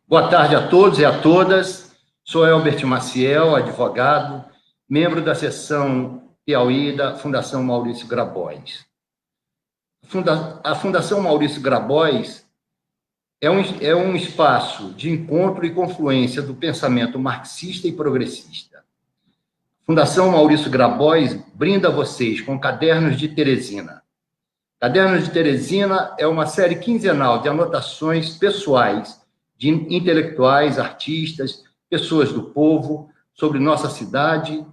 Boa tarde a todos e a todas. Sou Elbert Maciel, advogado, membro da seção Piauí da Fundação Maurício Grabois. A Fundação Maurício Grabois é um espaço de encontro e confluência do pensamento marxista e progressista. A Fundação Maurício Grabois brinda a vocês com Cadernos de Teresina. Cadernos de Teresina é uma série quinzenal de anotações pessoais de intelectuais, artistas, pessoas do povo, sobre nossa cidade,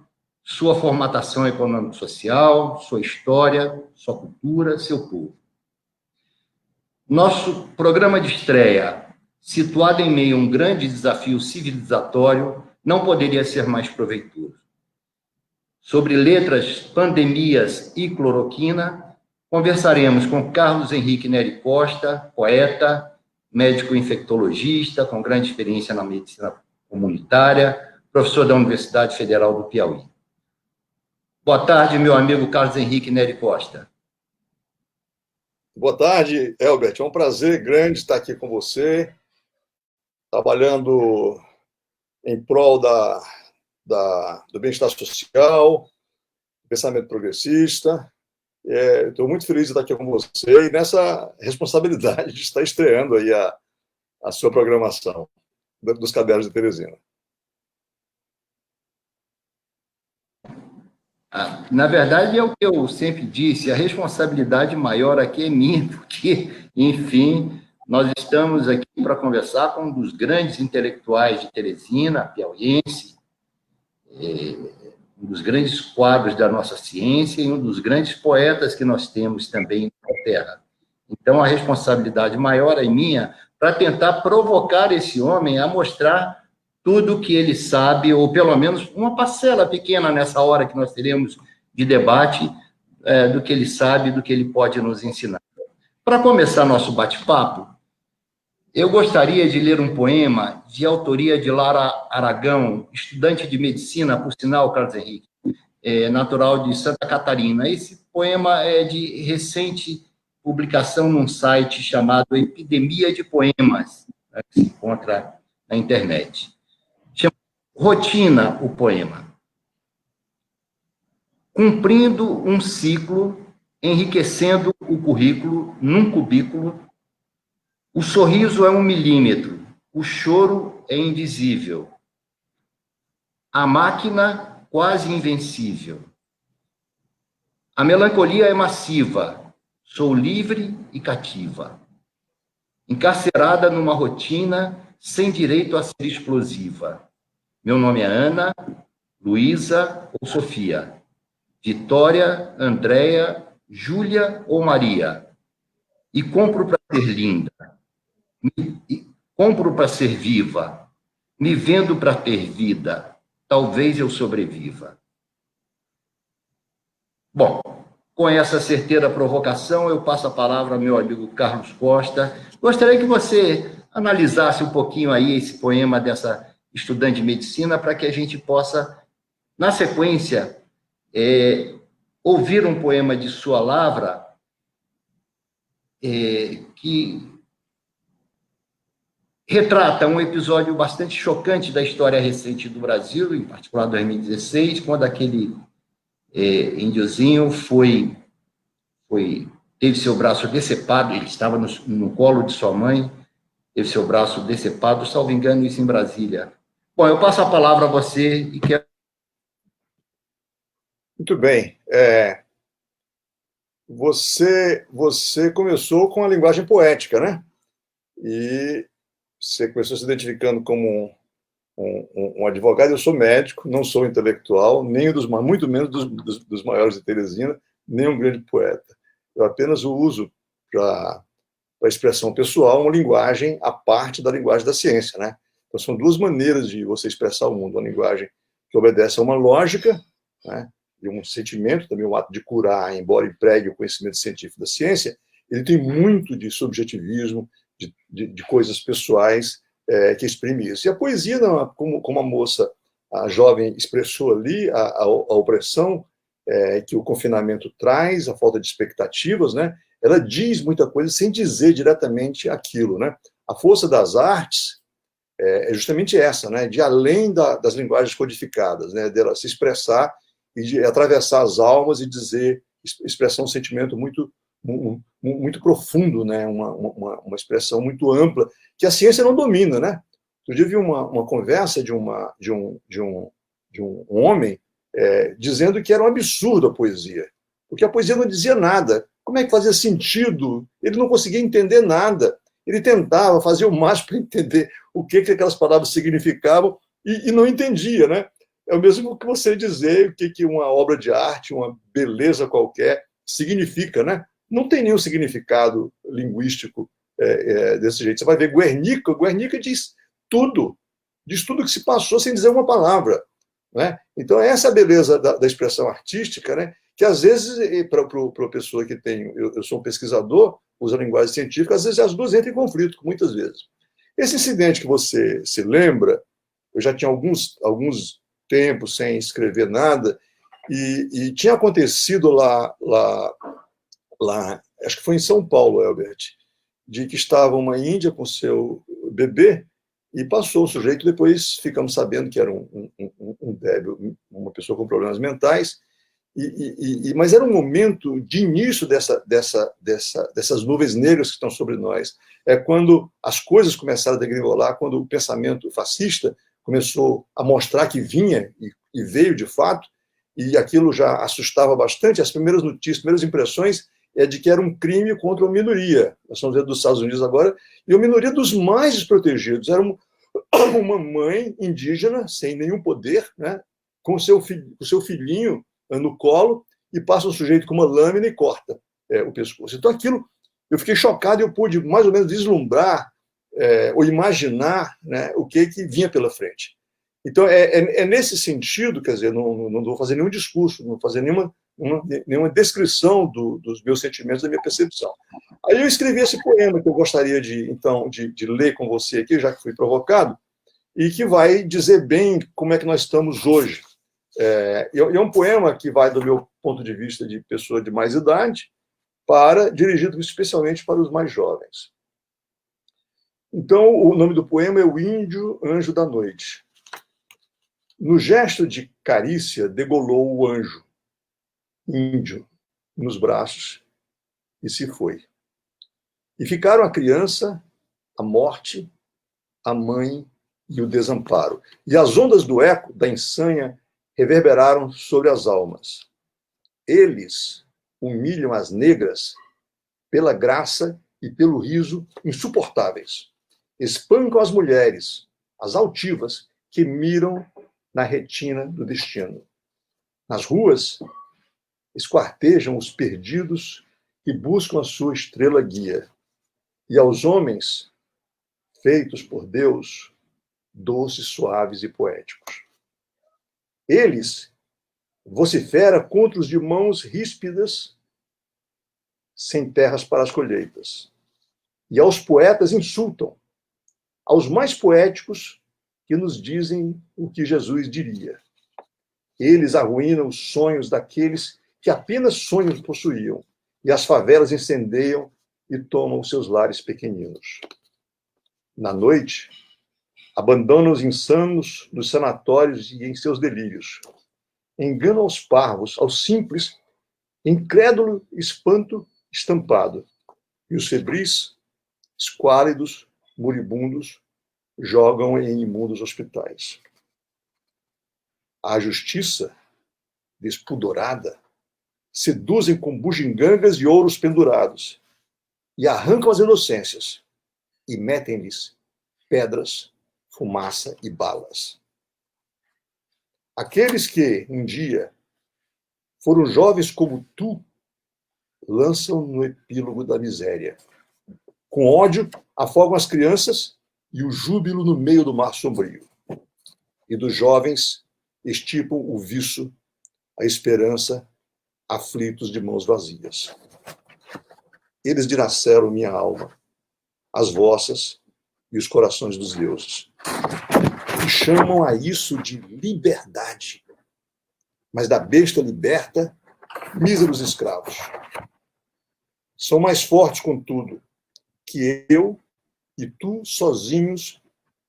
sua formatação econômico-social, sua história, sua cultura, seu povo. Nosso programa de estreia, situado em meio a um grande desafio civilizatório, não poderia ser mais proveitoso. Sobre letras, pandemias e cloroquina, conversaremos com Carlos Henrique Neri Costa, poeta, médico infectologista, com grande experiência na medicina comunitária, professor da Universidade Federal do Piauí. Boa tarde, meu amigo Carlos Henrique Neri Costa. Boa tarde, Elbert. É um prazer grande estar aqui com você, trabalhando em prol do bem-estar social, pensamento progressista. Estou muito feliz de estar aqui com você e nessa responsabilidade de estar estreando aí a sua programação dos Cadernos de Teresina. Na verdade, é o que eu sempre disse, a responsabilidade maior aqui é minha, porque, enfim, nós estamos aqui para conversar com um dos grandes intelectuais de Teresina, piauiense, um dos grandes quadros da nossa ciência e um dos grandes poetas que nós temos também na Terra. Então, a responsabilidade maior é minha para tentar provocar esse homem a mostrar tudo o que ele sabe, ou pelo menos uma parcela pequena nessa hora que nós teremos de debate, do que ele sabe, do que ele pode nos ensinar. Para começar nosso bate-papo, eu gostaria de ler um poema de autoria de Lara Aragão, estudante de medicina, por sinal, Carlos Henrique, natural de Santa Catarina. Esse poema é de recente publicação num site chamado Epidemia de Poemas, que se encontra na internet. Chama Rotina o poema. Cumprindo um ciclo, enriquecendo o currículo num cubículo, o sorriso é 1 milímetro, o choro é invisível. A máquina quase invencível. A melancolia é massiva, sou livre e cativa. Encarcerada numa rotina, sem direito a ser explosiva. Meu nome é Ana, Luísa ou Sofia. Vitória, Andréia, Júlia ou Maria. E compro para ser linda. Compro para ser viva, me vendo para ter vida, talvez eu sobreviva. Bom, com essa certeira provocação, eu passo a palavra ao meu amigo Carlos Costa. Gostaria que você analisasse um pouquinho aí esse poema dessa estudante de medicina, para que a gente possa, na sequência, ouvir um poema de sua lavra, que retrata um episódio bastante chocante da história recente do Brasil, em particular 2016, quando aquele índiozinho teve seu braço decepado, ele estava no colo de sua mãe, teve seu braço decepado, salvo engano, isso em Brasília. Bom, eu passo a palavra a você e quero... Muito bem. Você começou com a linguagem poética, né? E você começou se identificando como um advogado. Eu sou médico, não sou intelectual, nem muito menos dos maiores de Teresina, nem um grande poeta. Eu apenas uso para expressão pessoal uma linguagem à parte da linguagem da ciência, né? Então, são duas maneiras de você expressar o mundo. Uma linguagem que obedece a uma lógica, né? E um sentimento, também o ato de curar, embora empregue o conhecimento científico da ciência, ele tem muito de subjetivismo, de coisas pessoais que exprime isso. E a poesia, como a moça, a jovem, expressou ali, a opressão que o confinamento traz, a falta de expectativas, né? Ela diz muita coisa sem dizer diretamente aquilo, né? A força das artes é justamente essa, né? De além das linguagens codificadas, né? Dela se expressar e de atravessar as almas e expressar um sentimento muito profundo, né? Uma expressão muito ampla que a ciência não domina, né? Eu tive uma conversa de um homem dizendo que era um absurdo a poesia, porque a poesia não dizia nada. Como é que fazia sentido? Ele não conseguia entender nada. Ele tentava fazer o máximo para entender o que aquelas palavras significavam e não entendia, né? É o mesmo que você dizer o que uma obra de arte, uma beleza qualquer, significa, né? Não tem nenhum significado linguístico desse jeito. Você vai ver Guernica diz tudo que se passou sem dizer uma palavra, né? Então, essa é a beleza da expressão artística, né? Que às vezes, para a pessoa que tem. Eu sou um pesquisador, usa a linguagem científica, às vezes as duas entram em conflito, muitas vezes. Esse incidente que você se lembra, eu já tinha alguns tempos sem escrever nada, e tinha acontecido lá, acho que foi em São Paulo, Elbert, de que estava uma índia com seu bebê e passou o sujeito, depois ficamos sabendo que era um débil, uma pessoa com problemas mentais, mas era um momento de início dessas nuvens negras que estão sobre nós. É quando as coisas começaram a degringolar, quando o pensamento fascista começou a mostrar que vinha, e veio de fato, e aquilo já assustava bastante. As primeiras notícias, as primeiras impressões é de que era um crime contra uma minoria. Nós estamos vendo dos Estados Unidos agora, e uma minoria dos mais desprotegidos. Era uma mãe indígena, sem nenhum poder, né, com o seu filhinho no colo, e passa um sujeito com uma lâmina e corta o pescoço. Então, aquilo, eu fiquei chocado e eu pude mais ou menos vislumbrar ou imaginar, né, o que vinha pela frente. Então, é nesse sentido, quer dizer, não vou fazer nenhum discurso, não vou fazer nenhuma descrição dos meus sentimentos, da minha percepção. Aí eu escrevi esse poema que eu gostaria de ler com você aqui, já que fui provocado, e que vai dizer bem como é que nós estamos hoje. É um poema que vai do meu ponto de vista de pessoa de mais idade, dirigido especialmente para os mais jovens. Então, o nome do poema é O Índio Anjo da Noite. No gesto de carícia, degolou o anjo, índio, nos braços, e se foi. E ficaram a criança, a morte, a mãe e o desamparo. E as ondas do eco, da insânia, reverberaram sobre as almas. Eles humilham as negras pela graça e pelo riso insuportáveis. Espancam as mulheres, as altivas, que miram na retina do destino. Nas ruas, esquartejam os perdidos que buscam a sua estrela guia. E aos homens, feitos por Deus, doces, suaves e poéticos. Eles vocifera contra os de mãos ríspidas, sem terras para as colheitas. E aos poetas insultam, aos mais poéticos que nos dizem o que Jesus diria. Eles arruinam os sonhos daqueles que apenas sonhos possuíam, e as favelas incendeiam e tomam seus lares pequeninos. Na noite, abandonam os insanos nos sanatórios e em seus delírios. Enganam aos parvos, aos simples, incrédulo espanto estampado. E os febris, esquálidos, moribundos, jogam em imundos hospitais. A justiça, despudorada, seduzem com bugigangas e ouros pendurados, e arrancam as inocências, e metem-lhes pedras, fumaça e balas. Aqueles que, um dia, foram jovens como tu, lançam no epílogo da miséria. Com ódio, afogam as crianças e o júbilo no meio do mar sombrio. E dos jovens estipam o viço, a esperança, aflitos de mãos vazias. Eles dilaceram minha alma, as vossas e os corações dos deuses. E chamam a isso de liberdade. Mas da besta liberta, míseros escravos. São mais fortes, contudo, que eu e tu sozinhos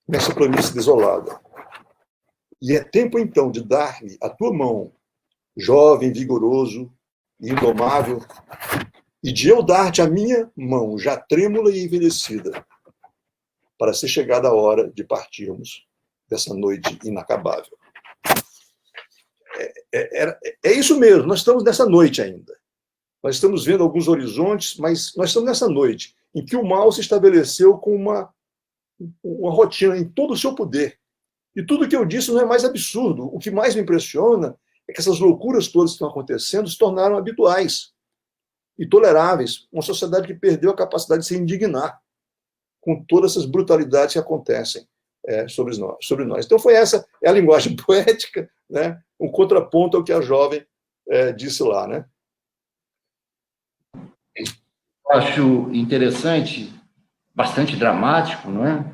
nessa planície desolada. E é tempo, então, de dar-me a tua mão, jovem, vigoroso e indomável, e de eu dar-te a minha mão, já trêmula e envelhecida, para ser chegada a hora de partirmos dessa noite inacabável. É isso mesmo, nós estamos nessa noite ainda. Nós estamos vendo alguns horizontes, mas nós estamos nessa noite em que o mal se estabeleceu com uma rotina em todo o seu poder. E tudo que eu disse não é mais absurdo. O que mais me impressiona é que essas loucuras todas que estão acontecendo se tornaram habituais e toleráveis. Uma sociedade que perdeu a capacidade de se indignar com todas essas brutalidades que acontecem sobre nós. Então, essa é a linguagem poética, né? Um contraponto ao que a jovem disse lá, né? Eu acho interessante, bastante dramático, não é?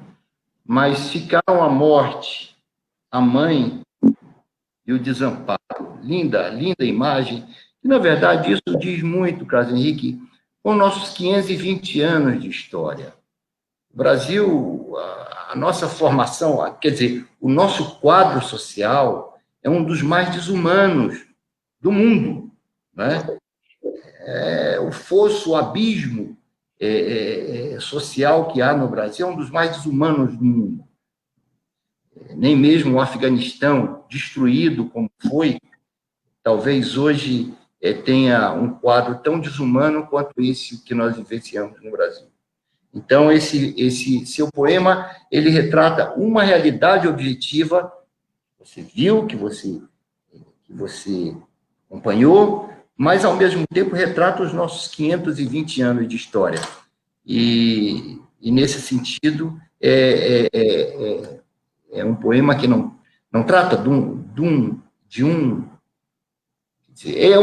Mas ficaram a morte, a mãe e o desamparo. Linda, linda imagem. E, na verdade, isso diz muito, Carlos Henrique, com nossos 520 anos de história. O Brasil, a nossa formação, quer dizer, o nosso quadro social é um dos mais desumanos do mundo, né? O fosso, o abismo social que há no Brasil é um dos mais desumanos do mundo. Nem mesmo o Afeganistão, destruído como foi, talvez hoje tenha um quadro tão desumano quanto esse que nós vivenciamos no Brasil. Então, esse seu poema, ele retrata uma realidade objetiva, você viu, que você acompanhou, mas, ao mesmo tempo, retrata os nossos 520 anos de história. E nesse sentido, é um poema que não trata é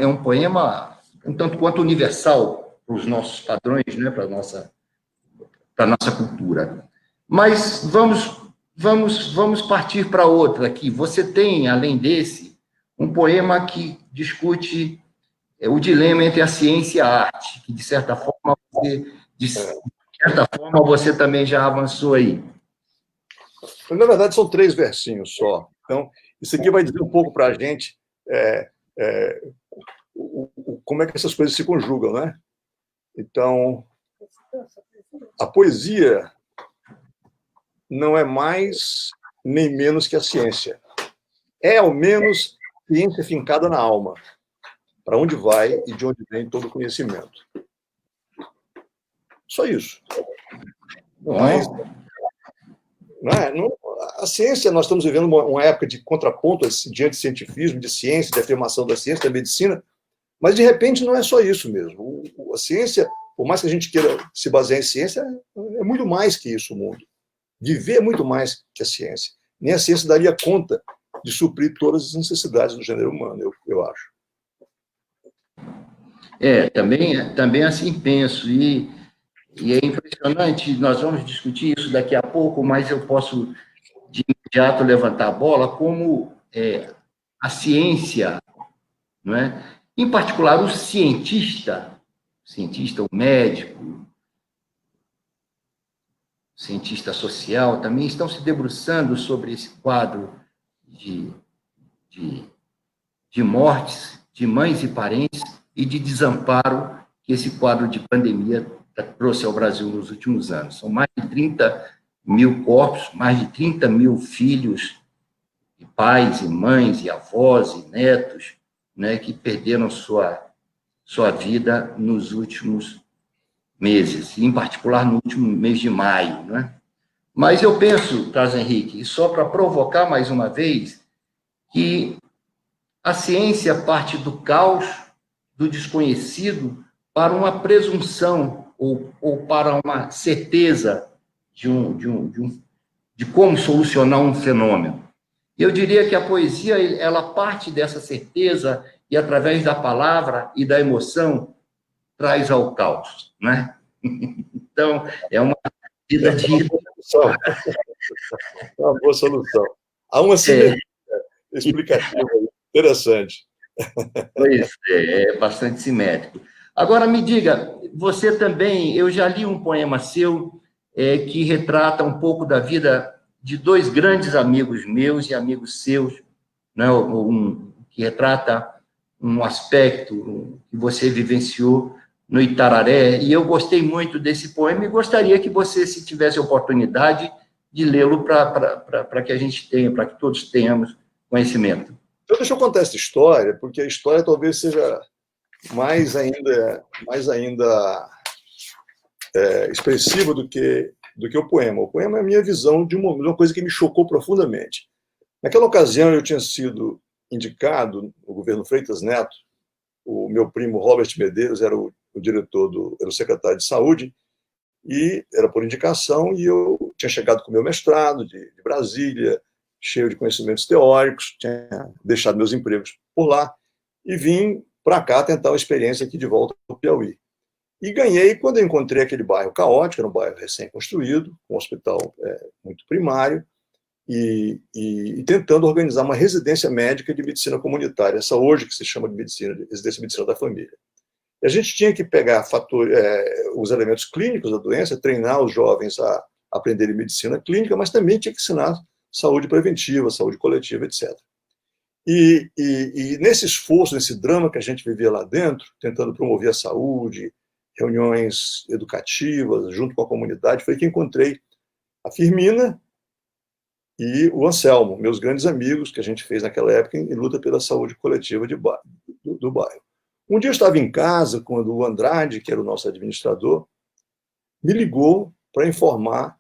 um poema um tanto quanto universal para os nossos padrões, né, para a nossa cultura. Mas vamos partir para outra aqui. Você tem, além desse, um poema que discute o dilema entre a ciência e a arte, que, de certa forma, você também já avançou aí. Na verdade, são 3 versinhos só. Então, isso aqui vai dizer um pouco para a gente como é que essas coisas se conjugam, né? Então, a poesia não é mais nem menos que a ciência. É, ao menos, ciência fincada na alma, para onde vai e de onde vem todo o conhecimento. Só isso. Mas, a ciência, nós estamos vivendo uma época de contraponto diante do cientifismo, de ciência, de afirmação da ciência, da medicina, mas, de repente, não é só isso mesmo. A ciência, por mais que a gente queira se basear em ciência, é muito mais que isso o mundo. Viver é muito mais que a ciência. Nem a ciência daria conta de suprir todas as necessidades do gênero humano, eu acho. Também assim penso. E é impressionante, nós vamos discutir isso daqui a pouco, mas eu posso, de imediato, levantar a bola, como a ciência, não é? Em particular, o cientista, o médico, o cientista social, também estão se debruçando sobre esse quadro de mortes, de mães e parentes, e de desamparo que esse quadro de pandemia trouxe ao Brasil nos últimos anos. São mais de 30 mil corpos, mais de 30 mil filhos, e pais, e mães, e avós, e netos, né, que perderam sua vida nos últimos meses, e em particular no último mês de maio. Né? Mas eu penso, Carlos Henrique, e só para provocar mais uma vez, que a ciência parte do caos, do desconhecido, para uma presunção ou para uma certeza de como solucionar um fenômeno. Eu diria que a poesia, ela parte dessa certeza e, através da palavra e da emoção, traz ao caos, né? Então, é uma vida de... É uma boa solução. Há uma simetria explicativa interessante. Pois é bastante simétrico. Agora, me diga, você também, eu já li um poema seu que retrata um pouco da vida de dois grandes amigos meus e amigos seus, né? Que retrata um aspecto que você vivenciou no Itararé, e eu gostei muito desse poema e gostaria que você, se tivesse oportunidade, de lê-lo para que a gente tenha, para que todos tenhamos conhecimento. Então, deixa eu contar essa história, porque a história talvez seja mais ainda expressiva do que o poema. O poema é a minha visão de uma coisa que me chocou profundamente. Naquela ocasião, eu tinha sido indicado no governo Freitas Neto, o meu primo Robert Medeiros era o diretor, era o secretário de saúde, e era por indicação, e eu tinha chegado com o meu mestrado de Brasília, cheio de conhecimentos teóricos, tinha deixado meus empregos por lá, e vim para cá tentar uma experiência aqui de volta no Piauí. E ganhei quando eu encontrei aquele bairro caótico, era um bairro recém-construído, um hospital muito primário, e tentando organizar uma residência médica de medicina comunitária, essa hoje que se chama de residência de medicina da família. E a gente tinha que pegar os elementos clínicos da doença, treinar os jovens a aprenderem medicina clínica, mas também tinha que ensinar saúde preventiva, saúde coletiva, etc. E nesse esforço, nesse drama que a gente vivia lá dentro, tentando promover a saúde, reuniões educativas junto com a comunidade, foi que encontrei a Firmina e o Anselmo, meus grandes amigos que a gente fez naquela época em luta pela saúde coletiva do bairro. Um dia eu estava em casa quando o Andrade, que era o nosso administrador, me ligou para informar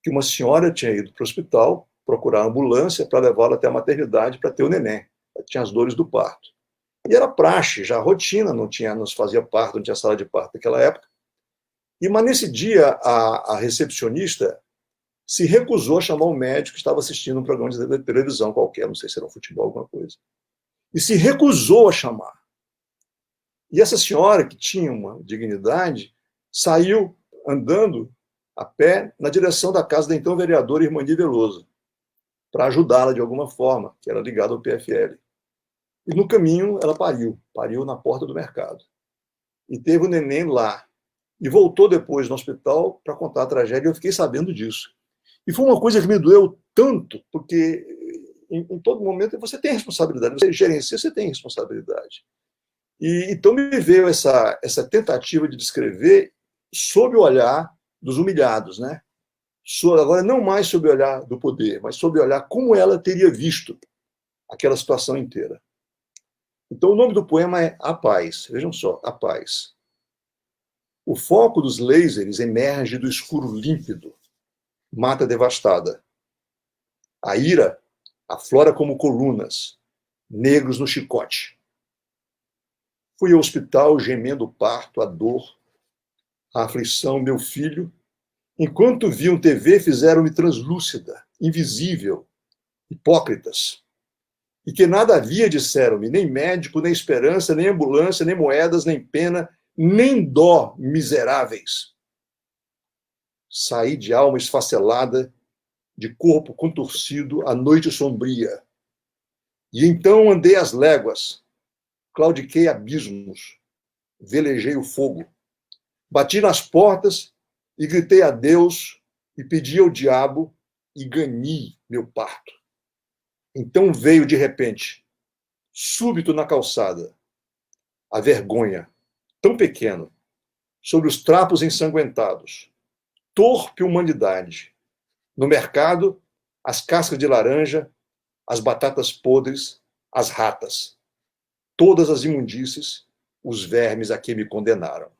que uma senhora tinha ido para o hospital procurar a ambulância para levá-la até a maternidade para ter o neném. Ela tinha as dores do parto. E era praxe, já rotina, não se fazia parto, não tinha sala de parto naquela época. Mas nesse dia, a recepcionista se recusou a chamar um médico que estava assistindo um programa de televisão qualquer, não sei se era um futebol, alguma coisa. E se recusou a chamar. E essa senhora, que tinha uma dignidade, saiu andando a pé na direção da casa da então vereadora Irmani Veloso, para ajudá-la de alguma forma, que era ligada ao PFL. E no caminho ela pariu na porta do mercado. E teve o neném lá. E voltou depois no hospital para contar a tragédia, e eu fiquei sabendo disso. E foi uma coisa que me doeu tanto, porque em todo momento você tem responsabilidade, você gerencia, você tem responsabilidade. Então me veio essa tentativa de descrever sob o olhar dos humilhados, né? Agora, não mais sob o olhar do poder, mas sob o olhar como ela teria visto aquela situação inteira. Então, o nome do poema é A Paz. Vejam só, A Paz. O foco dos lasers emerge do escuro límpido, mata devastada. A ira aflora como colunas, negros no chicote. Fui ao hospital gemendo o parto, a dor, a aflição, meu filho. Enquanto viam TV, fizeram-me translúcida, invisível, hipócritas. E que nada havia, disseram-me, nem médico, nem esperança, nem ambulância, nem moedas, nem pena, nem dó, miseráveis. Saí de alma esfacelada, de corpo contorcido, à noite sombria. E então andei as léguas, claudiquei abismos, velejei o fogo. Bati nas portas e gritei a Deus e pedi ao diabo e ganhei meu parto. Então veio de repente, súbito na calçada, a vergonha, tão pequeno, sobre os trapos ensanguentados, torpe humanidade. No mercado, as cascas de laranja, as batatas podres, as ratas. Todas as imundícies, os vermes a que me condenaram.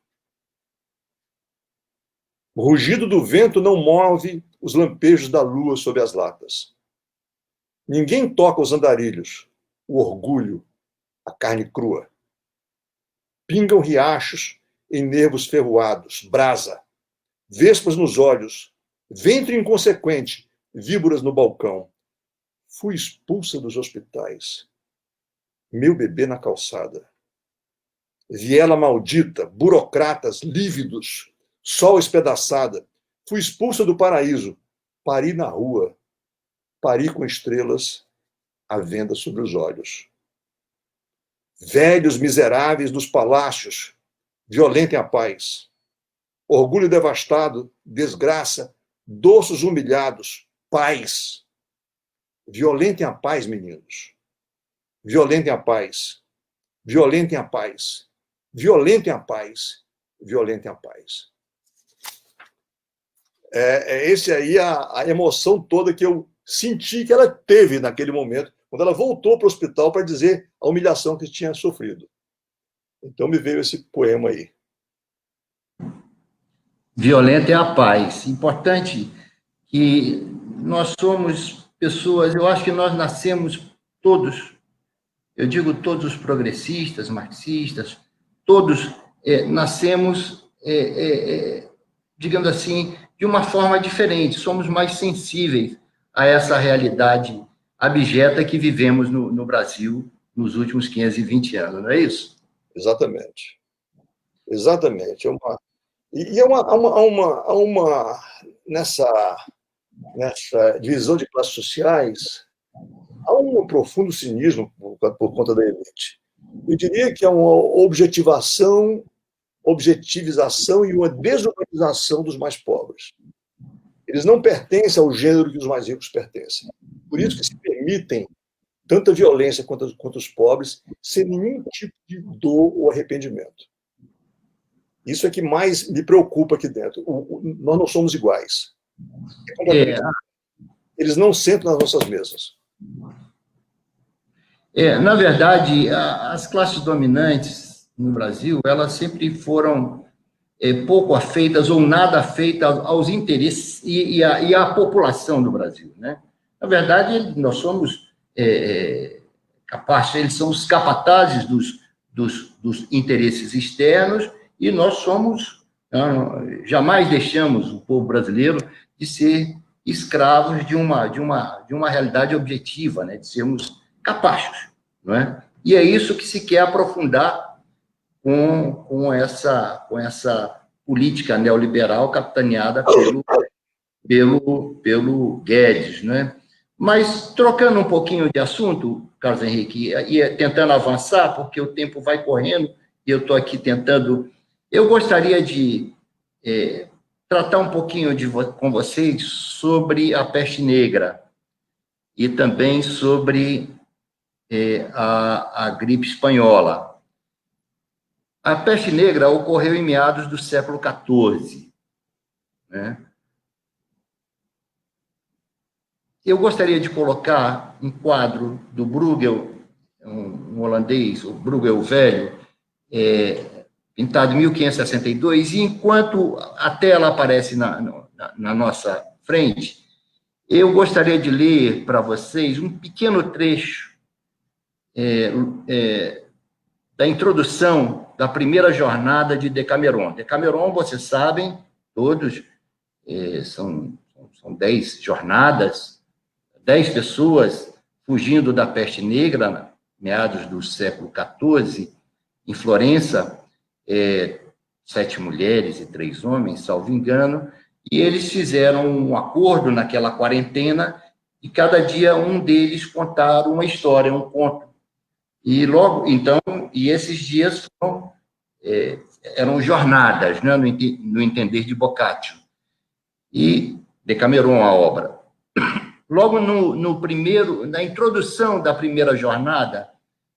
O rugido do vento não move os lampejos da lua sob as latas. Ninguém toca os andarilhos, o orgulho, a carne crua. Pingam riachos em nervos ferroados, brasa, vespas nos olhos, ventre inconsequente, víboras no balcão. Fui expulsa dos hospitais. Meu bebê na calçada. Viela maldita, burocratas lívidos, sol espedaçada. Fui expulsa do paraíso. Pari na rua. Pari com estrelas à venda sobre os olhos. Velhos miseráveis dos palácios, violentem a paz. orgulho devastado, desgraça, dorsos humilhados, paz. Violentem a paz, meninos. Violentem a paz. Violentem a paz. Violentem a paz. Violentem a paz. Esse aí a emoção toda que eu senti que ela teve naquele momento, quando ela voltou para o hospital para dizer a humilhação que tinha sofrido. Então me veio esse poema aí. Violenta é a paz. Importante que nós somos pessoas, eu acho que nós nascemos todos, eu digo todos os progressistas, marxistas, todos nascemos, digamos assim, de uma forma diferente, somos mais sensíveis a essa realidade abjeta que vivemos no Brasil nos últimos 520 anos, não é isso? Exatamente. Exatamente. Nessa divisão de classes sociais, há um profundo cinismo por conta da elite. Eu diria que é uma objetivização e uma desumanização dos mais pobres. Eles não pertencem ao gênero que os mais ricos pertencem. Por isso que se permitem tanta violência contra os pobres, sem nenhum tipo de dor ou arrependimento. Isso é que mais me preocupa aqui dentro. Nós não somos iguais. Eles não sentam nas nossas mesas. Na verdade, as classes dominantes no Brasil, elas sempre foram pouco afeitas ou nada afeitas aos interesses e à população do Brasil, né? Na verdade, nós somos capazes, eles são os capatazes dos interesses externos e nós somos, jamais deixamos o povo brasileiro de ser escravos de uma realidade objetiva, né? De sermos capachos, não é? E é isso que se quer aprofundar com essa política neoliberal capitaneada pelo Guedes, né? Mas, trocando um pouquinho de assunto, Carlos Henrique, e tentando avançar, porque o tempo vai correndo, e eu estou aqui tentando... Eu gostaria de tratar um pouquinho com vocês sobre a peste negra e também sobre a gripe espanhola. A peste negra ocorreu em meados do século XIV, né? Eu gostaria de colocar um quadro do Bruegel, um holandês, o Bruegel Velho, pintado em 1562, e enquanto a tela aparece na nossa frente, eu gostaria de ler para vocês um pequeno trecho da introdução da primeira jornada de Decameron. Decameron, vocês sabem, todos, são 10 jornadas, 10 pessoas fugindo da peste negra, meados do século XIV, em Florença, 7 mulheres e 3 homens, salvo engano, e eles fizeram um acordo naquela quarentena, e cada dia um deles contaram uma história, um conto. E logo, então, esses dias eram jornadas, né, no entender de Boccaccio, e Decameron a obra. Logo na introdução da primeira jornada,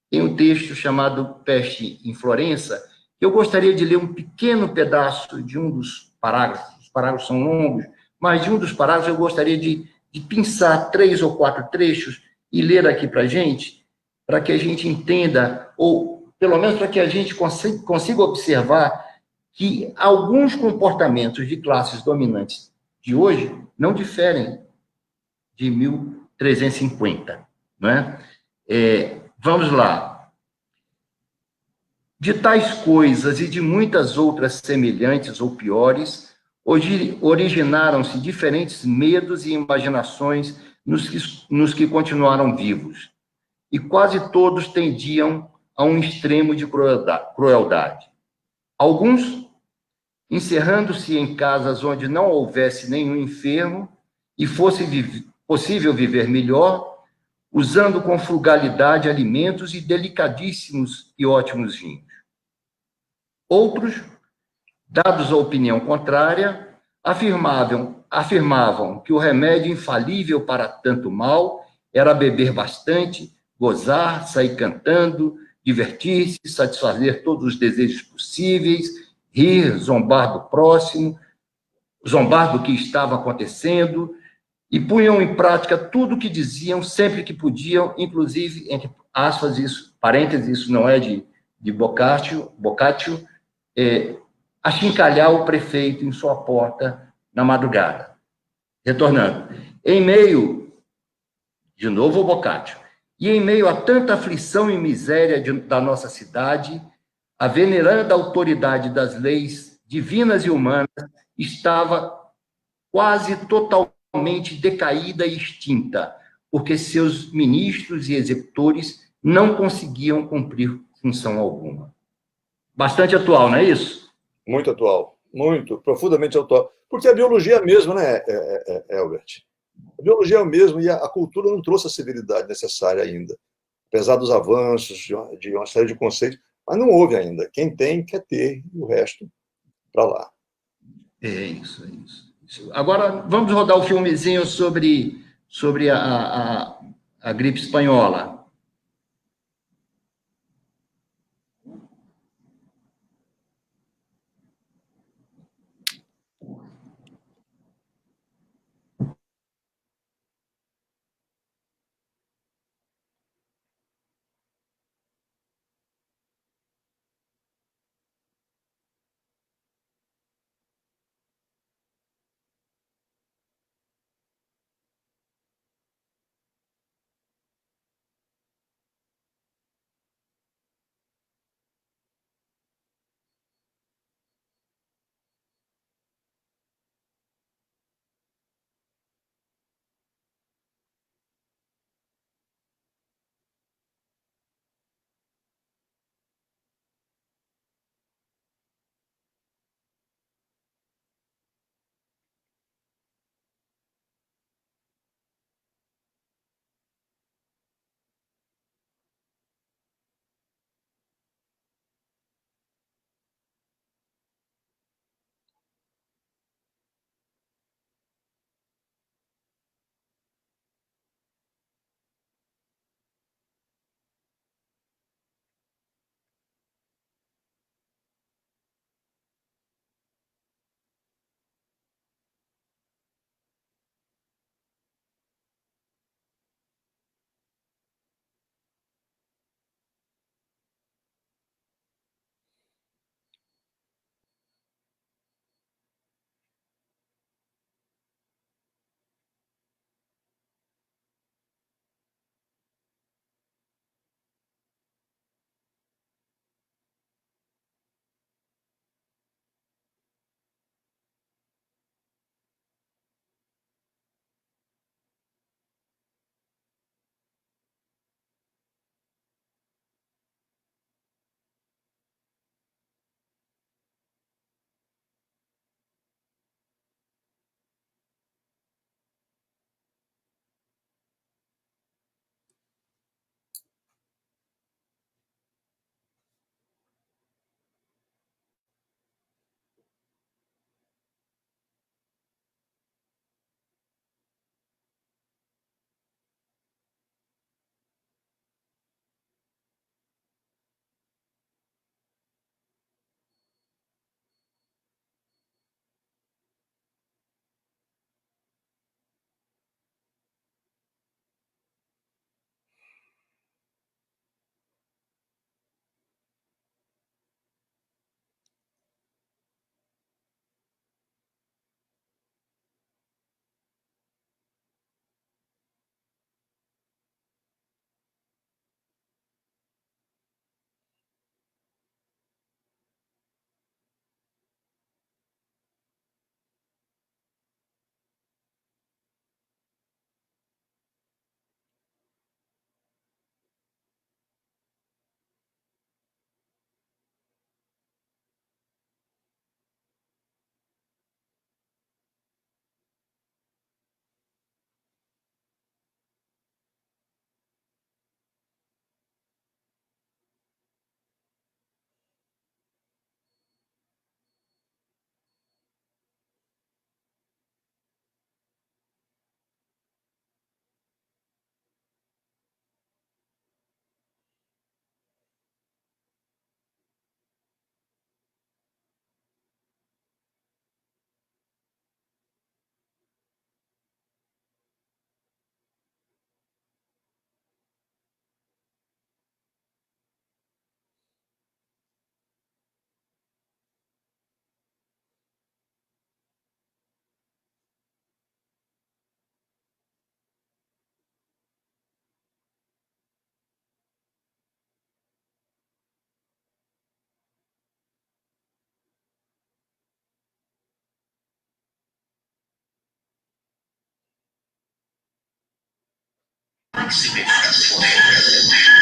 tem um texto chamado Peste em Florença, que eu gostaria de ler um pequeno pedaço de um dos parágrafos. Os parágrafos são longos, mas de um dos parágrafos eu gostaria de pensar 3 ou 4 trechos e ler aqui para a gente, para que a gente entenda, ou pelo menos para que a gente consiga observar que alguns comportamentos de classes dominantes de hoje não diferem de 1350, não é? Vamos lá. De tais coisas e de muitas outras semelhantes ou piores, originaram-se diferentes medos e imaginações nos que continuaram vivos, e quase todos tendiam a um extremo de crueldade. Alguns, encerrando-se em casas onde não houvesse nenhum enfermo e fosse possível viver melhor, usando com frugalidade alimentos e delicadíssimos e ótimos vinhos. Outros, Dados a opinião contrária, afirmavam que o remédio infalível para tanto mal era beber bastante, gozar, sair cantando, divertir-se, satisfazer todos os desejos possíveis, rir, zombar do próximo, zombar do que estava acontecendo, e punham em prática tudo o que diziam sempre que podiam, inclusive, entre aspas, isso, parênteses, isso não é de Boccaccio, achincalhar o prefeito em sua porta na madrugada. Retornando, em meio, de novo, ao Boccaccio, e em meio a tanta aflição e miséria da nossa cidade, a veneranda autoridade das leis divinas e humanas estava quase totalmente decaída e extinta, porque seus ministros e executores não conseguiam cumprir função alguma. Bastante atual, não é isso? Muito atual, muito, profundamente atual. Porque a biologia é a mesma, né, Elbert? A biologia é o mesmo e a cultura não trouxe a civilidade necessária ainda, apesar dos avanços, de uma série de conceitos, mas não houve ainda. Quem tem, quer ter, e o resto, para lá. É isso, é isso. Agora, vamos rodar o filmezinho sobre a gripe espanhola.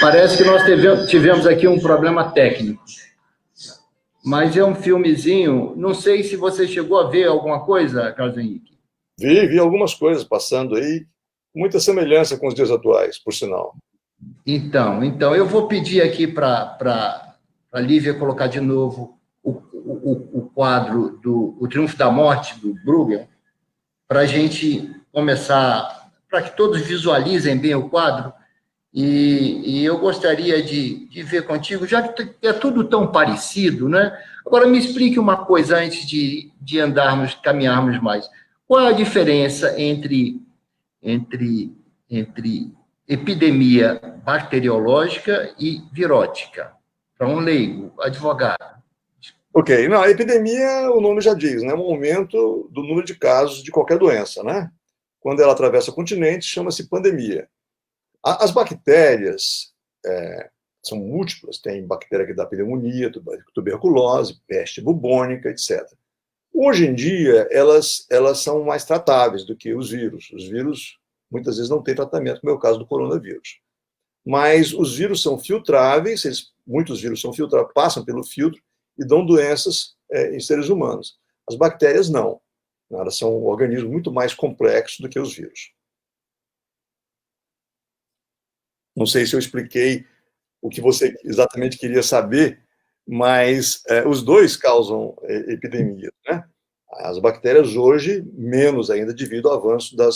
Parece que nós tivemos aqui um problema técnico. Mas é um filmezinho, não sei se você chegou a ver alguma coisa, Carlos Henrique. Vi algumas coisas passando aí, muita semelhança com os dias atuais, por sinal. Então eu vou pedir aqui para a Lívia colocar de novo o quadro do O Triunfo da Morte, do Bruegel, para a gente começar, para que todos visualizem bem o quadro. E eu gostaria de ver contigo, já que é tudo tão parecido, né? Agora, me explique uma coisa antes de caminharmos mais. Qual é a diferença entre epidemia bacteriológica e virótica? Para um leigo, advogado. Ok, não, a epidemia, o nome já diz, né? Um aumento do número de casos de qualquer doença, né? Quando ela atravessa continentes, chama-se pandemia. As bactérias são múltiplas, tem bactéria que dá pneumonia, tuberculose, peste bubônica, etc. Hoje em dia, elas são mais tratáveis do que os vírus. Os vírus, muitas vezes, não têm tratamento, como é o caso do coronavírus. Mas os vírus são filtráveis, muitos vírus são filtráveis, passam pelo filtro e dão doenças em seres humanos. As bactérias não. Elas são organismos muito mais complexos do que os vírus. Não sei se eu expliquei o que você exatamente queria saber, mas os dois causam epidemias, né? As bactérias hoje, menos ainda, devido ao avanço do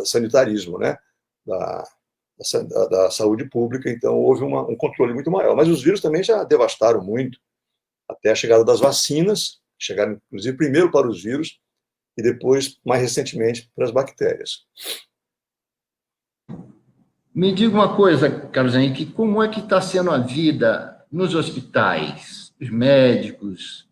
sanitarismo, né? Da saúde pública, então houve um controle muito maior. Mas os vírus também já devastaram muito, até a chegada das vacinas, chegaram inclusive primeiro para os vírus e depois, mais recentemente, para as bactérias. Me diga uma coisa, Carlos Henrique, como é que está sendo a vida nos hospitais, os médicos?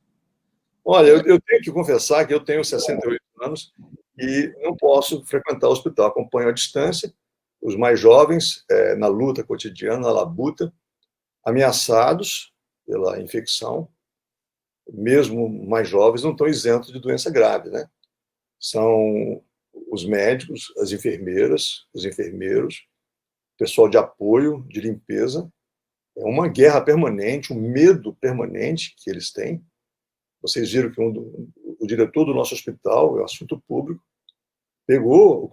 Olha, eu tenho que confessar que eu tenho 68 anos e não posso frequentar o hospital. Acompanho à distância os mais jovens na luta cotidiana, na labuta, ameaçados pela infecção. Mesmo mais jovens não estão isentos de doença grave, né? São os médicos, as enfermeiras, os enfermeiros, pessoal de apoio, de limpeza. É uma guerra permanente, um medo permanente que eles têm. Vocês viram que o diretor do nosso hospital, é um assunto público, pegou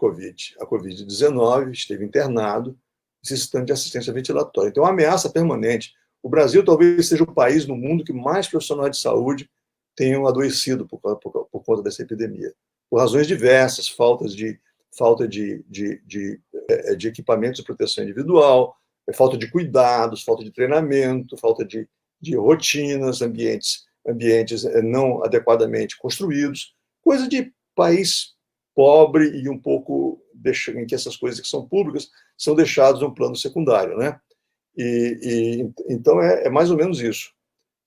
a Covid-19, esteve internado, necessitando de assistência ventilatória. Então, é uma ameaça permanente. O Brasil talvez seja o país no mundo que mais profissionais de saúde tenham adoecido por conta dessa epidemia. Por razões diversas, falta de equipamentos de proteção individual, falta de cuidados, falta de treinamento, falta de rotinas, ambientes não adequadamente construídos, coisa de país pobre e um pouco em que essas coisas que são públicas são deixadas no plano secundário, né? Então é mais ou menos isso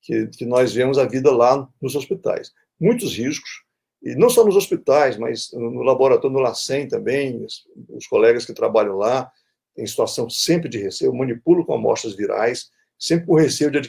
que nós vemos a vida lá nos hospitais. Muitos riscos, e não só nos hospitais, mas no laboratório, no LACEN também, os colegas que trabalham lá, em situação sempre de receio, manipulam com amostras virais, sempre com receio de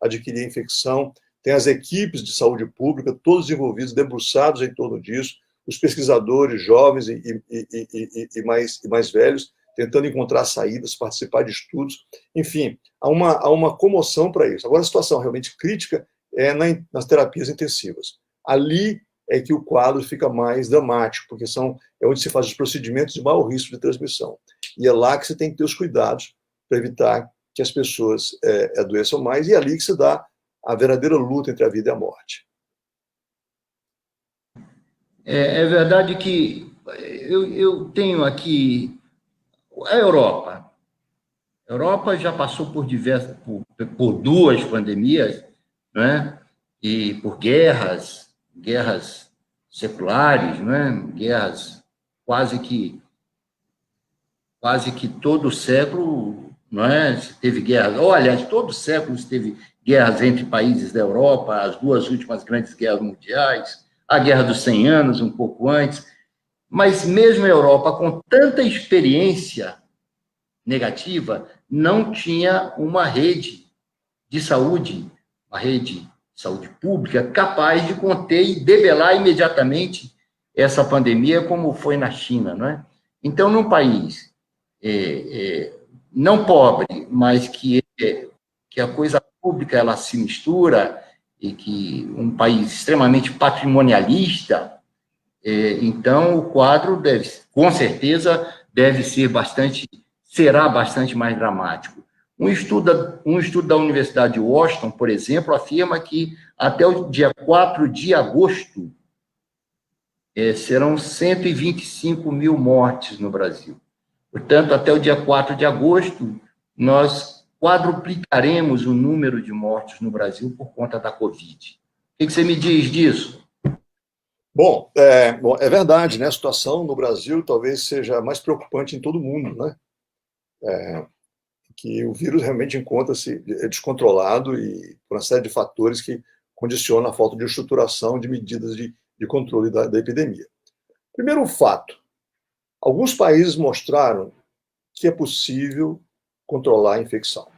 adquirir infecção. Tem as equipes de saúde pública, todos envolvidos, debruçados em torno disso, os pesquisadores jovens e mais velhos, tentando encontrar saídas, participar de estudos. Enfim, há uma comoção para isso. Agora, a situação realmente crítica é nas terapias intensivas. Ali é que o quadro fica mais dramático, porque é onde se faz os procedimentos de maior risco de transmissão. E é lá que você tem que ter os cuidados para evitar que as pessoas adoeçam mais, e é ali que se dá a verdadeira luta entre a vida e a morte. É verdade que eu tenho aqui a Europa. A Europa já passou por duas pandemias, né? E por guerras seculares, né? Guerras quase que todo século, não é? Teve guerras. Olha, todo século teve guerras entre países da Europa, as duas últimas grandes guerras mundiais, a Guerra dos 100 Anos, um pouco antes. Mas mesmo a Europa, com tanta experiência negativa, não tinha uma rede de saúde, uma rede de saúde pública capaz de conter e debelar imediatamente essa pandemia como foi na China, não é? Então, num país não pobre, mas que a coisa pública ela se mistura, e que um país extremamente patrimonialista, então o quadro deve, com certeza, será bastante mais dramático. Um estudo da Universidade de Washington, por exemplo, afirma que até o dia 4 de agosto serão 125 mil mortes no Brasil. Portanto, até o dia 4 de agosto, nós quadruplicaremos o número de mortes no Brasil por conta da Covid. O que você me diz disso? Bom, é verdade, né? A situação no Brasil talvez seja a mais preocupante em todo o mundo, né? Que o vírus realmente encontra-se descontrolado e por uma série de fatores que condicionam a falta de estruturação de medidas de controle da epidemia. Primeiro fato, alguns países mostraram que é possível controlar a infecção,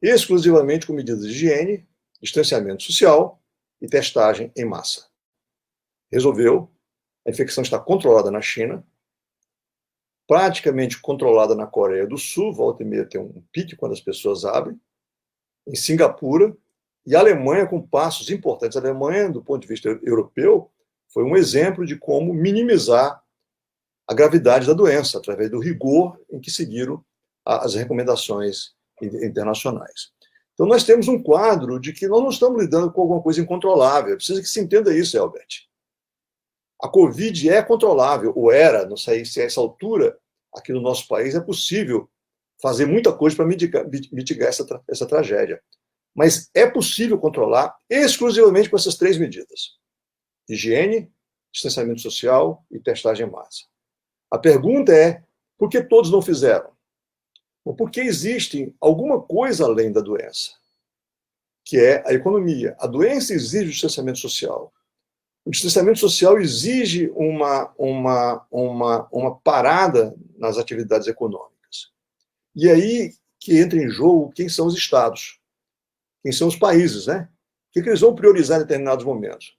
exclusivamente com medidas de higiene, distanciamento social e testagem em massa. Resolveu, a infecção está controlada na China, praticamente controlada na Coreia do Sul, volta e meia tem um pique quando as pessoas abrem, em Singapura, e a Alemanha com passos importantes. A Alemanha, do ponto de vista europeu, foi um exemplo de como minimizar a gravidade da doença, através do rigor em que seguiram as recomendações internacionais. Então, nós temos um quadro de que nós não estamos lidando com alguma coisa incontrolável. Precisa que se entenda isso, Albert. A Covid é controlável, ou era, não sei se a essa altura, aqui no nosso país, é possível fazer muita coisa para mitigar essa tragédia. Mas é possível controlar exclusivamente com essas 3 medidas: higiene, distanciamento social e testagem em massa. A pergunta é, por que todos não fizeram? Porque existe alguma coisa além da doença, que é a economia. A doença exige o distanciamento social. O distanciamento social exige uma parada nas atividades econômicas. E aí que entra em jogo quem são os estados, quem são os países, né? O que eles vão priorizar em determinados momentos?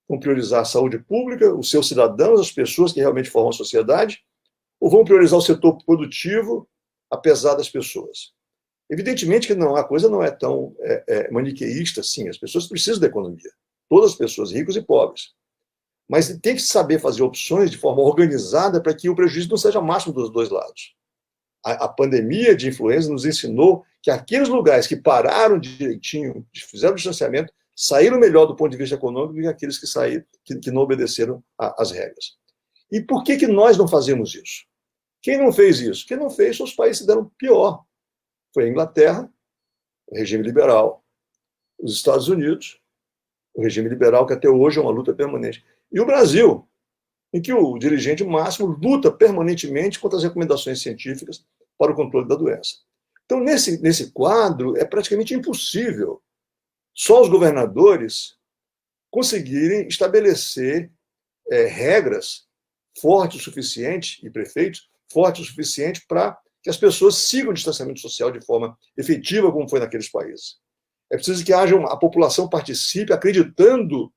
Vão priorizar a saúde pública, os seus cidadãos, as pessoas que realmente formam a sociedade, ou vão priorizar o setor produtivo, apesar das pessoas? Evidentemente que não, a coisa não é tão maniqueísta assim, as pessoas precisam da economia. Todas as pessoas, ricos e pobres. Mas tem que saber fazer opções de forma organizada para que o prejuízo não seja máximo dos dois lados. A pandemia de influenza nos ensinou que aqueles lugares que pararam direitinho, fizeram o distanciamento, saíram melhor do ponto de vista econômico do que aqueles que não obedeceram às regras. E por que nós não fazemos isso? Quem não fez isso? Quem não fez, os países se deram pior. Foi a Inglaterra, o regime liberal, os Estados Unidos, o regime liberal, que até hoje é uma luta permanente, e o Brasil, em que o dirigente máximo luta permanentemente contra as recomendações científicas para o controle da doença. Então, nesse quadro, é praticamente impossível só os governadores conseguirem estabelecer regras fortes o suficiente, e prefeitos, fortes o suficiente para que as pessoas sigam o distanciamento social de forma efetiva, como foi naqueles países. É preciso que a população participe acreditando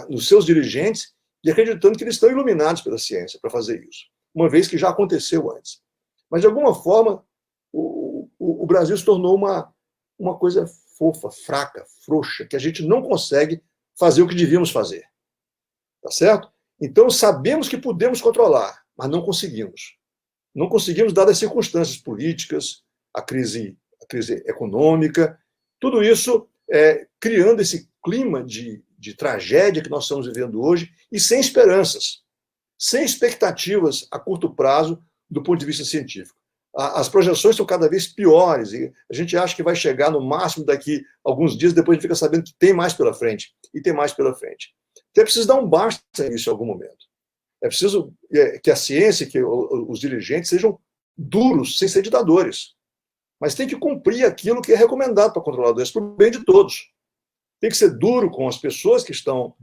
nos seus dirigentes e acreditando que eles estão iluminados pela ciência para fazer isso, uma vez que já aconteceu antes. Mas, de alguma forma, o Brasil se tornou uma coisa fofa, fraca, frouxa, que a gente não consegue fazer o que devíamos fazer. Tá certo? Então, sabemos que podemos controlar, mas não conseguimos. Não conseguimos, dadas as circunstâncias políticas, a crise econômica, tudo isso criando esse clima de tragédia que nós estamos vivendo hoje e sem esperanças, sem expectativas a curto prazo do ponto de vista científico. As projeções são cada vez piores e a gente acha que vai chegar no máximo daqui a alguns dias, depois a gente fica sabendo que tem mais pela frente, e tem mais pela frente. Então é preciso dar um basta nisso em algum momento. É preciso que a ciência, que os dirigentes sejam duros, sem ser ditadores. Mas tem que cumprir aquilo que é recomendado para controlar a doença, para o bem de todos. Tem que ser duro com as pessoas que estão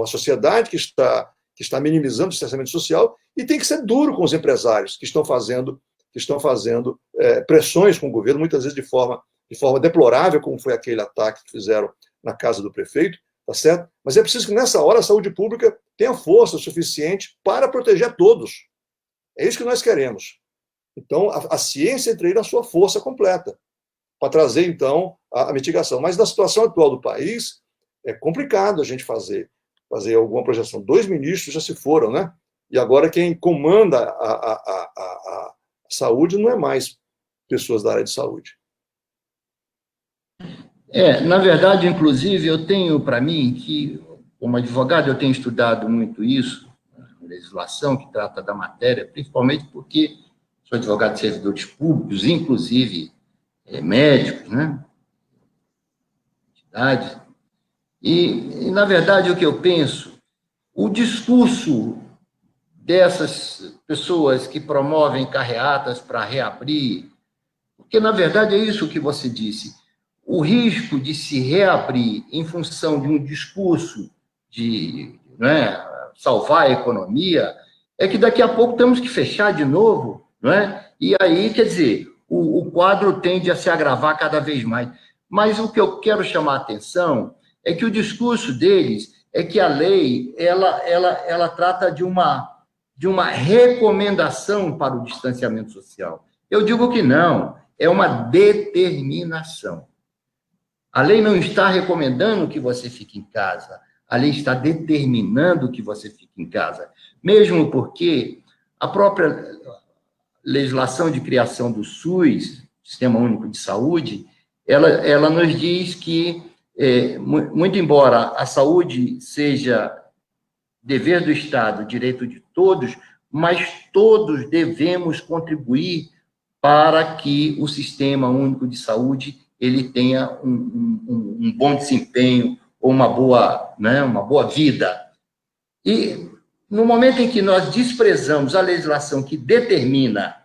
a sociedade que está minimizando o distanciamento social, e tem que ser duro com os empresários que estão fazendo pressões com o governo, muitas vezes de forma deplorável, como foi aquele ataque que fizeram na casa do prefeito, tá certo? Mas é preciso que, nessa hora, a saúde pública tenha força suficiente para proteger todos. É isso que nós queremos. Então, a ciência entra aí na sua força completa, para trazer, então, a mitigação. Mas, na situação atual do país, é complicado a gente fazer alguma projeção. 2 ministros já se foram, né? E agora quem comanda a saúde não é mais pessoas da área de saúde. Na verdade, inclusive, eu tenho para mim que, como advogado, eu tenho estudado muito isso, a legislação que trata da matéria, principalmente porque sou advogado de servidores públicos, inclusive médicos, né? Entidades. Na verdade, o que eu penso, o discurso dessas pessoas que promovem carreatas para reabrir, porque, na verdade, é isso que você disse, o risco de se reabrir em função de um discurso de, né, salvar a economia é que daqui a pouco temos que fechar de novo, não é? E aí, quer dizer, o quadro tende a se agravar cada vez mais. Mas o que eu quero chamar a atenção é que o discurso deles é que a lei ela trata de uma recomendação para o distanciamento social. Eu digo que não, é uma determinação. A lei não está recomendando que você fique em casa, a lei está determinando que você fique em casa, mesmo porque a própria legislação de criação do SUS, Sistema Único de Saúde, ela nos diz que, muito embora a saúde seja dever do Estado, direito de todos, mas todos devemos contribuir para que o Sistema Único de Saúde ele tenha um bom desempenho ou uma boa vida. E no momento em que nós desprezamos a legislação que determina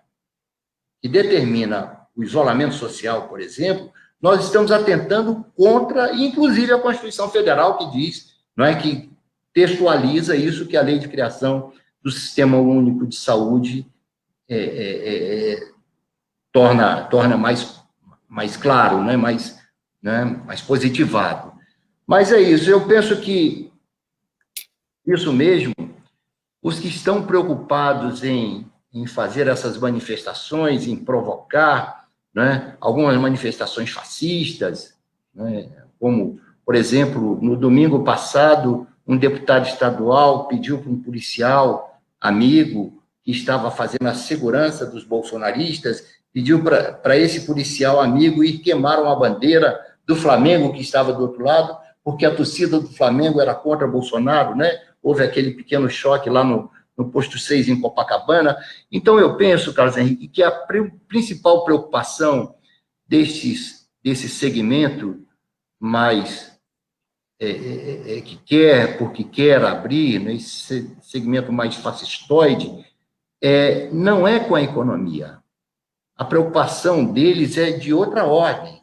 o isolamento social, por exemplo, nós estamos atentando contra, inclusive, a Constituição Federal, que diz, não é, que textualiza isso que a Lei de Criação do Sistema Único de Saúde torna mais claro, né, mais positivado. Mas é isso, eu penso que isso mesmo, os que estão preocupados em fazer essas manifestações, em provocar, né, algumas manifestações fascistas, né, como, por exemplo, no domingo passado, um deputado estadual pediu para um policial amigo que estava fazendo a segurança dos bolsonaristas, pediu para esse policial amigo ir queimar uma bandeira do Flamengo que estava do outro lado, porque a torcida do Flamengo era contra Bolsonaro, né? Houve aquele pequeno choque lá no posto 6 em Copacabana. Então, eu penso, Carlos Henrique, que a principal preocupação desse segmento mais que porque quer abrir, né, esse segmento mais fascistoide, não é com a economia. A preocupação deles é de outra ordem.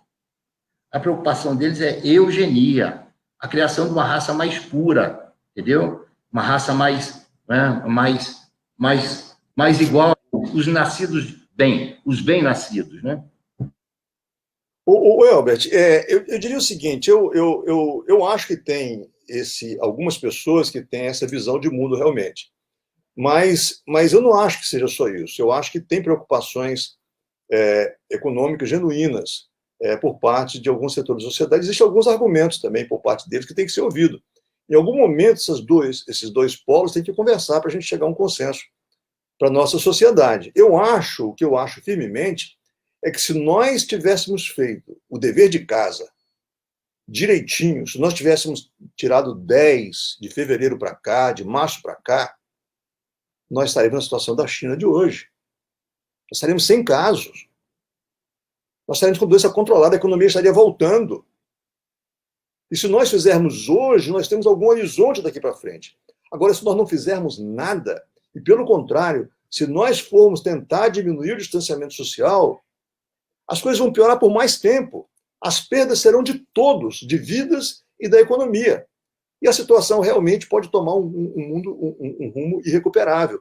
A preocupação deles é eugenia, a criação de uma raça mais pura, entendeu? Uma raça mais igual os nascidos bem, os bem-nascidos, né? O Elbert, eu diria o seguinte, eu acho que tem algumas pessoas que têm essa visão de mundo realmente, mas eu não acho que seja só isso. Eu acho que tem preocupações econômicas genuínas por parte de alguns setores da sociedade. Existem alguns argumentos também por parte deles que tem que ser ouvido. Em algum momento, esses dois polos têm que conversar para a gente chegar a um consenso para a nossa sociedade. O que eu acho firmemente é que se nós tivéssemos feito o dever de casa direitinho, se nós tivéssemos tirado 10 de fevereiro para cá, de março para cá, nós estaríamos na situação da China de hoje. Nós estaríamos sem casos. Nós estaríamos com doença controlada, a economia estaria voltando. E se nós fizermos hoje, nós temos algum horizonte daqui para frente. Agora, se nós não fizermos nada, e pelo contrário, se nós formos tentar diminuir o distanciamento social, as coisas vão piorar por mais tempo. As perdas serão de todos, de vidas e da economia. E a situação realmente pode tomar um rumo irrecuperável.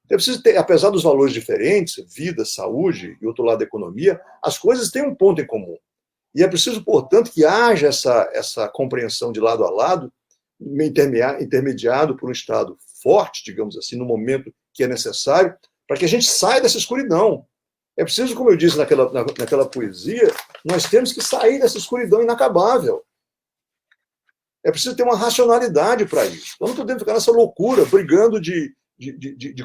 É preciso ter, apesar dos valores diferentes, vida, saúde e outro lado da economia, as coisas têm um ponto em comum. E é preciso, portanto, que haja essa compreensão de lado a lado, intermediado por um Estado forte, digamos assim, no momento que é necessário, para que a gente saia dessa escuridão. É preciso, como eu disse naquela poesia, nós temos que sair dessa escuridão inacabável. É preciso ter uma racionalidade para isso. Nós não podemos ficar nessa loucura, brigando de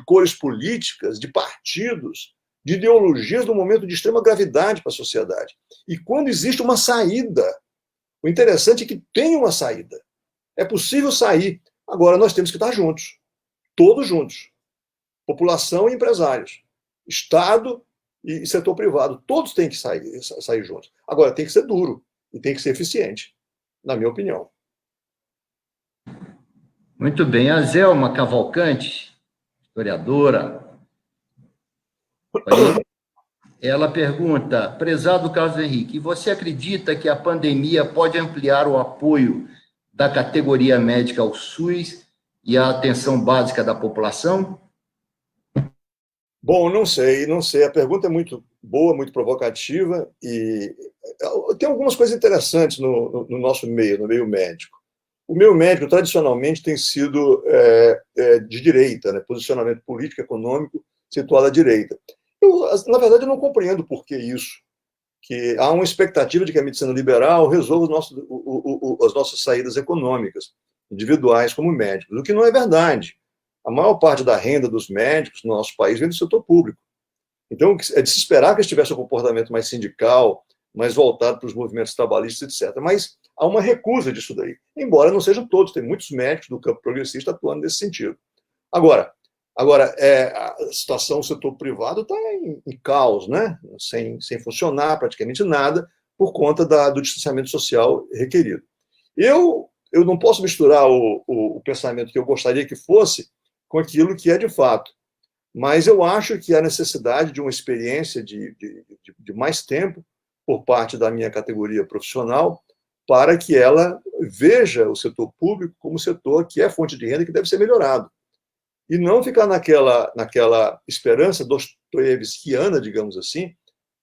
cores políticas, de partidos, de ideologias num momento de extrema gravidade para a sociedade. E quando existe uma saída, o interessante é que tem uma saída. É possível sair. Agora, nós temos que estar juntos. Todos juntos. População e empresários. Estado e setor privado. Todos têm que sair juntos. Agora, tem que ser duro e tem que ser eficiente, na minha opinião. Muito bem. A Zelma Cavalcante, historiadora, ela pergunta: prezado Carlos Henrique, você acredita que a pandemia pode ampliar o apoio da categoria médica ao SUS e à atenção básica da população? Bom, não sei. A pergunta é muito boa, muito provocativa, e tem algumas coisas interessantes no nosso meio, no meio médico. O meio médico, tradicionalmente, tem sido de direita, né? Posicionamento político, econômico, situado à direita. Na verdade, eu não compreendo por que isso, que há uma expectativa de que a medicina liberal resolva as nossas saídas econômicas, individuais como médicos, o que não é verdade. A maior parte da renda dos médicos no nosso país vem do setor público. Então, é de se esperar que eles tivessem um comportamento mais sindical, mais voltado para os movimentos trabalhistas, etc. Mas há uma recusa disso daí, embora não sejam todos, tem muitos médicos do campo progressista atuando nesse sentido. Agora a situação do setor privado está em caos, né? sem funcionar praticamente nada, por conta do distanciamento social requerido. Eu não posso misturar o pensamento que eu gostaria que fosse com aquilo que é de fato, mas eu acho que há necessidade de uma experiência de mais tempo por parte da minha categoria profissional, para que ela veja o setor público como setor que é fonte de renda e que deve ser melhorado. E não ficar naquela esperança dostoievskiana, digamos assim,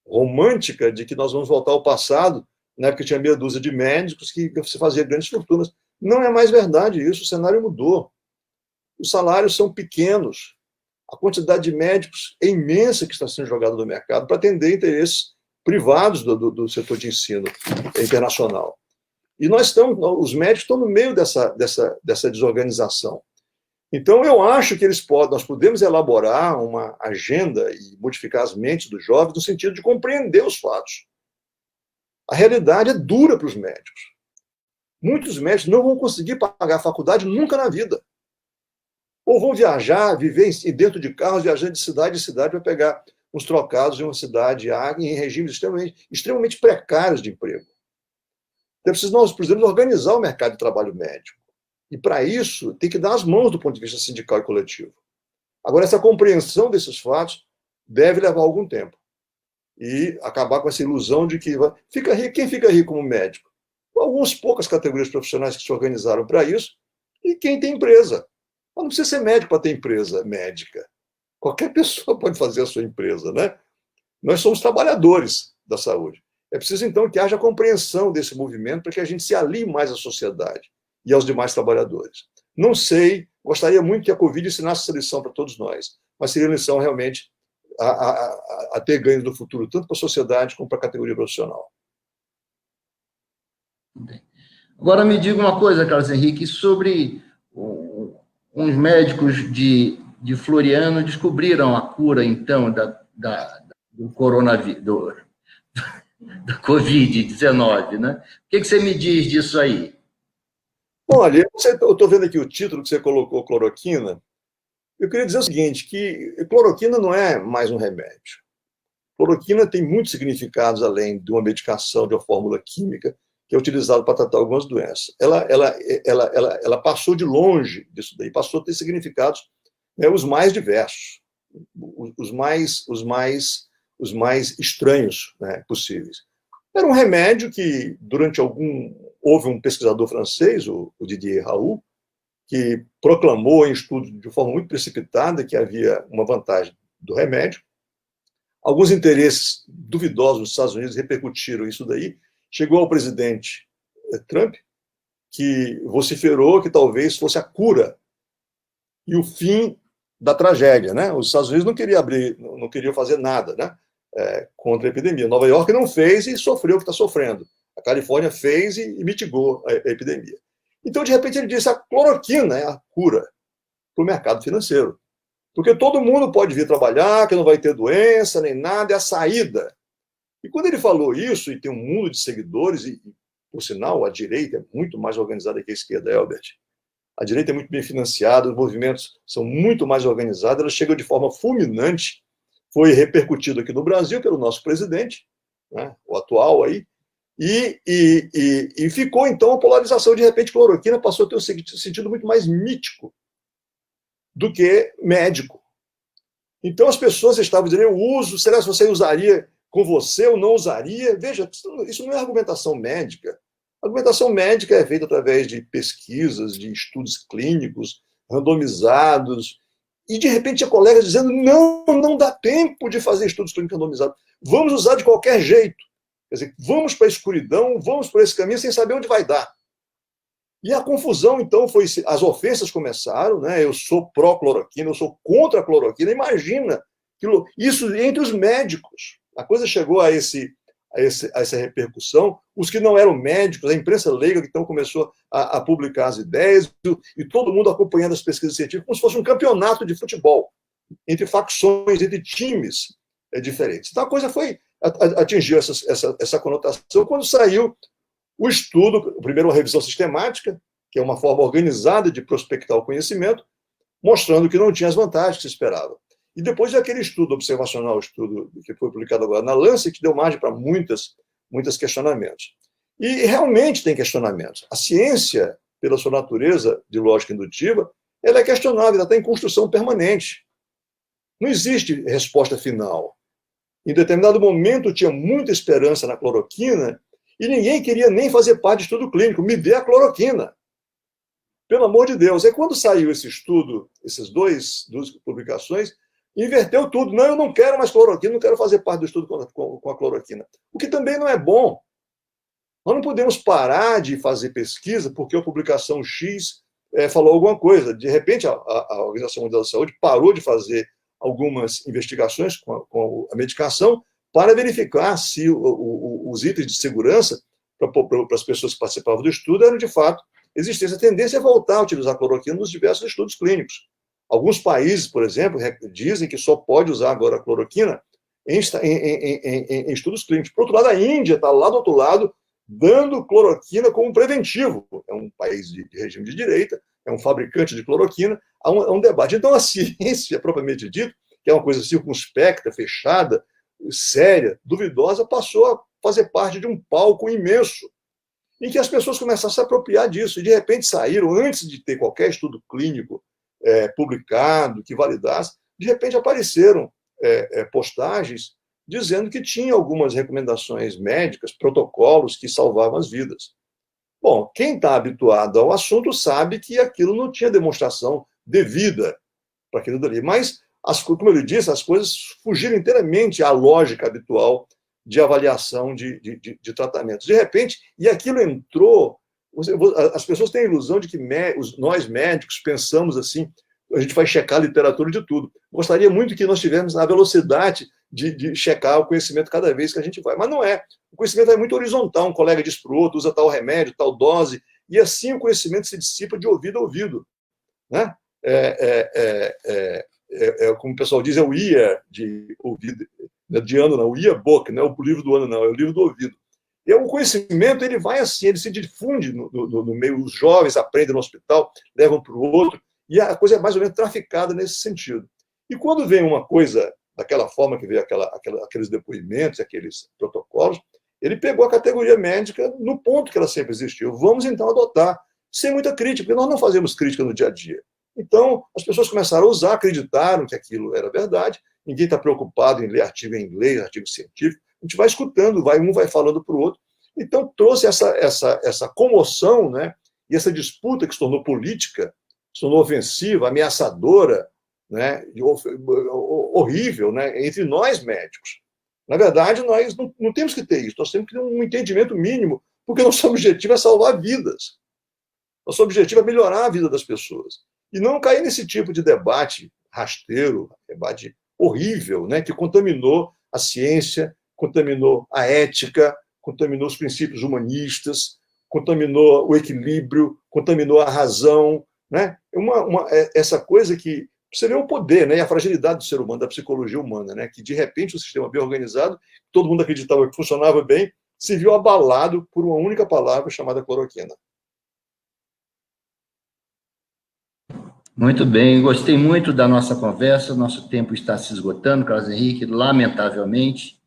romântica, de que nós vamos voltar ao passado, na época tinha meia dúzia de médicos que se fazia grandes fortunas. Não é mais verdade isso, o cenário mudou. Os salários são pequenos, a quantidade de médicos é imensa que está sendo jogada no mercado para atender interesses privados do setor de ensino internacional. E os médicos estão no meio dessa desorganização. Então, eu acho que nós podemos elaborar uma agenda e modificar as mentes dos jovens no sentido de compreender os fatos. A realidade é dura para os médicos. Muitos médicos não vão conseguir pagar a faculdade nunca na vida. Ou vão viajar, viver dentro de carros, viajando de cidade em cidade para pegar uns trocados em uma cidade em regimes extremamente precários de emprego. Então, nós precisamos organizar o mercado de trabalho médico. E, para isso, tem que dar as mãos do ponto de vista sindical e coletivo. Agora, essa compreensão desses fatos deve levar algum tempo. E acabar com essa ilusão de que quem fica rico como médico? Algumas poucas categorias profissionais que se organizaram para isso, e quem tem empresa. Mas não precisa ser médico para ter empresa médica. Qualquer pessoa pode fazer a sua empresa, né? Nós somos trabalhadores da saúde. É preciso, então, que haja compreensão desse movimento para que a gente se alie mais à sociedade e aos demais trabalhadores. Não sei, gostaria muito que a Covid ensinasse essa lição para todos nós, mas seria uma lição realmente a ter ganhos no futuro, tanto para a sociedade como para a categoria profissional. Agora me diga uma coisa, Carlos Henrique, sobre uns médicos de Floriano descobriram a cura, então, do coronavírus, da Covid-19, né? O que você me diz disso aí? Olha, eu estou vendo aqui o título que você colocou, cloroquina. Eu queria dizer o seguinte, que cloroquina não é mais um remédio. Cloroquina tem muitos significados, além de uma medicação, de uma fórmula química, que é utilizada para tratar algumas doenças. Ela passou de longe disso daí, passou a ter significados, né, os mais diversos, os mais estranhos, né, possíveis. Era um remédio que, houve um pesquisador francês, o Didier Raoult, que proclamou em estudo de forma muito precipitada que havia uma vantagem do remédio. Alguns interesses duvidosos nos Estados Unidos repercutiram isso daí, chegou ao presidente Trump, que vociferou que talvez fosse a cura e o fim da tragédia, né? Os Estados Unidos não queriam abrir, não queriam fazer nada, né? Contra a epidemia. Nova York não fez e sofreu o que está sofrendo. A Califórnia fez e mitigou a epidemia. Então, de repente, ele disse: a cloroquina é a cura para o mercado financeiro. Porque todo mundo pode vir trabalhar, que não vai ter doença nem nada, é a saída. E quando ele falou isso, e tem um mundo de seguidores, e por sinal, a direita é muito mais organizada que a esquerda, Elbert. A direita é muito bem financiada, os movimentos são muito mais organizados, elas chegam de forma fulminante. Foi repercutido aqui no Brasil pelo nosso presidente, né, o atual aí, e ficou, então, a polarização. De repente, cloroquina passou a ter um sentido muito mais mítico do que médico. Então, as pessoas estavam dizendo: eu uso, será que você usaria com você ou não usaria? Veja, isso não é argumentação médica. A argumentação médica é feita através de pesquisas, de estudos clínicos, randomizados, e, de repente, tinha colegas dizendo: não dá tempo de fazer estudos clínicos randomizados, vamos usar de qualquer jeito. Quer dizer, vamos para a escuridão, vamos por esse caminho sem saber onde vai dar. E a confusão, então, foi... As ofensas começaram, né? Eu sou pró-cloroquina, eu sou contra a cloroquina. Imagina isso entre os médicos. A coisa chegou a essa repercussão. Os que não eram médicos, a imprensa leiga, que então começou a publicar as ideias, e todo mundo acompanhando as pesquisas científicas, como se fosse um campeonato de futebol, entre facções, entre times diferentes. Então a coisa atingiu essa conotação quando saiu o estudo, primeiro uma revisão sistemática, que é uma forma organizada de prospectar o conhecimento, mostrando que não tinha as vantagens que se esperava. E depois aquele estudo observacional, estudo que foi publicado agora na Lancet, que deu margem para muitos questionamentos. E realmente tem questionamentos. A ciência, pela sua natureza de lógica indutiva, ela é questionável, ela está em construção permanente. Não existe resposta final. Em determinado momento tinha muita esperança na cloroquina e ninguém queria nem fazer parte de estudo clínico. Me dê a cloroquina. Pelo amor de Deus. Aí quando saiu esse estudo, essas duas publicações, inverteu tudo. Não, eu não quero mais cloroquina, não quero fazer parte do estudo com a cloroquina. O que também não é bom. Nós não podemos parar de fazer pesquisa porque a publicação X falou alguma coisa. De repente, a Organização Mundial da Saúde parou de fazer algumas investigações com a medicação para verificar se os itens de segurança para as pessoas que participavam do estudo eram, de fato, existência. A tendência é voltar a utilizar a cloroquina nos diversos estudos clínicos. Alguns países, por exemplo, dizem que só pode usar agora a cloroquina em estudos clínicos. Por outro lado, a Índia está lá do outro lado, dando cloroquina como preventivo. É um país de regime de direita, é um fabricante de cloroquina, há um debate. Então, a ciência, propriamente dito, que é uma coisa circunspecta, fechada, séria, duvidosa, passou a fazer parte de um palco imenso, em que as pessoas começaram a se apropriar disso, e de repente saíram, antes de ter qualquer estudo clínico publicado, que validasse, de repente apareceram postagens dizendo que tinha algumas recomendações médicas, protocolos que salvavam as vidas. Bom, quem está habituado ao assunto sabe que aquilo não tinha demonstração devida para aquilo dali, mas, como eu lhe disse, as coisas fugiram inteiramente à lógica habitual de avaliação de tratamentos. De repente, e aquilo entrou... As pessoas têm a ilusão de que nós médicos pensamos assim, a gente vai checar a literatura de tudo. Gostaria muito que nós tivéssemos a velocidade de checar o conhecimento cada vez que a gente vai, mas não é. O conhecimento é muito horizontal, um colega diz para o outro, usa tal remédio, tal dose, e assim o conhecimento se dissipa de ouvido a ouvido. Né? Como o pessoal diz, é o IA de ouvido, de ano não, o IA book, não é o livro do ano não, é o livro do ouvido. E o conhecimento ele vai assim, ele se difunde no meio, os jovens aprendem no hospital, levam para o outro, e a coisa é mais ou menos traficada nesse sentido. E quando vem uma coisa daquela forma que veio aqueles depoimentos, aqueles protocolos, ele pegou a categoria médica no ponto que ela sempre existiu. Vamos então adotar, sem muita crítica, porque nós não fazemos crítica no dia a dia. Então, as pessoas começaram a usar, acreditaram que aquilo era verdade, ninguém está preocupado em ler artigo em inglês, artigo científico, a gente vai escutando, um vai falando para o outro. Então, trouxe essa comoção, né? E essa disputa que se tornou política, se tornou ofensiva, ameaçadora, né? Horrível, né? Entre nós médicos. Na verdade, nós não temos que ter isso, nós temos que ter um entendimento mínimo, porque nosso objetivo é salvar vidas. Nosso objetivo é melhorar a vida das pessoas. E não cair nesse tipo de debate rasteiro, debate horrível, né, que contaminou a ciência, contaminou a ética, contaminou os princípios humanistas, contaminou o equilíbrio, contaminou a razão. Né? Essa coisa que você vê o poder, né, e a fragilidade do ser humano, da psicologia humana, né, que de repente o sistema bem organizado, todo mundo acreditava que funcionava bem, se viu abalado por uma única palavra chamada cloroquina. Muito bem, gostei muito da nossa conversa, nosso tempo está se esgotando, Carlos Henrique, lamentavelmente,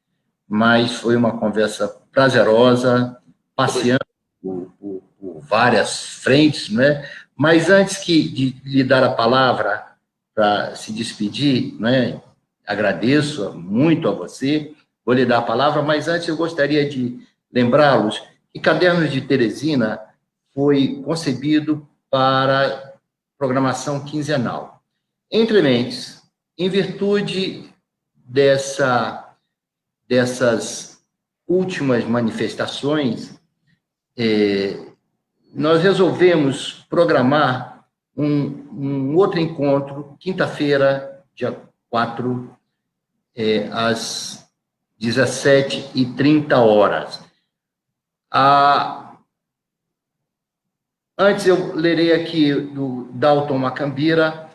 mas foi uma conversa prazerosa, passeando por várias frentes, né? Mas antes de lhe dar a palavra para se despedir, né? Agradeço muito a você, vou lhe dar a palavra, mas antes eu gostaria de lembrá-los que Cadernos de Teresina foi concebido para programação quinzenal. Entre mentes, em virtude dessas últimas manifestações, nós resolvemos programar um outro encontro, quinta-feira, dia 4, às 17h30. Antes, eu lerei aqui do Dalton Macambira,